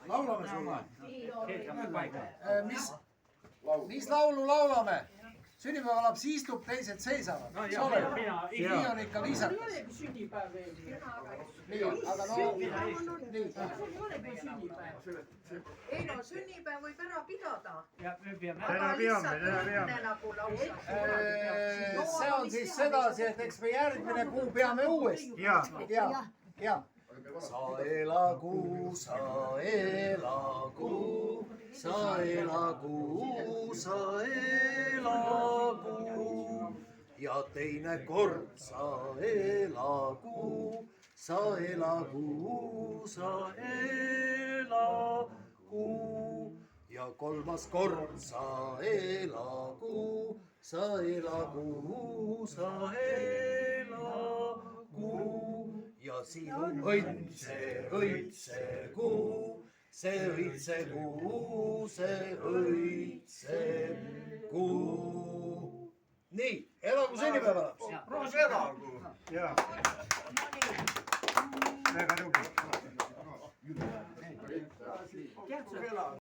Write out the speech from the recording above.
laulame sulle. Mis laulu laulame? Sünnipäevalaps istub, teised seisavad. Nii on ikka viisakas. Nii, aga no... Ei no, sünnipäev võib ära pidada. Täna peame. See on siis sedasi, et eks me järgmine kuu peame uuesti. Ja. Sa elagu, sa elagu, sa elagu, sa elagu. Ja teine kord sa elagu, sa elagu, sa elagu. Ja kolmas kord sa elagu, sa elagu, sa elagu. Ja sinu õitsegu, see õitsegu, see õitsegu. Nii, elagu sünnipäevalaps! Elagu! Jaa. Väga tubli.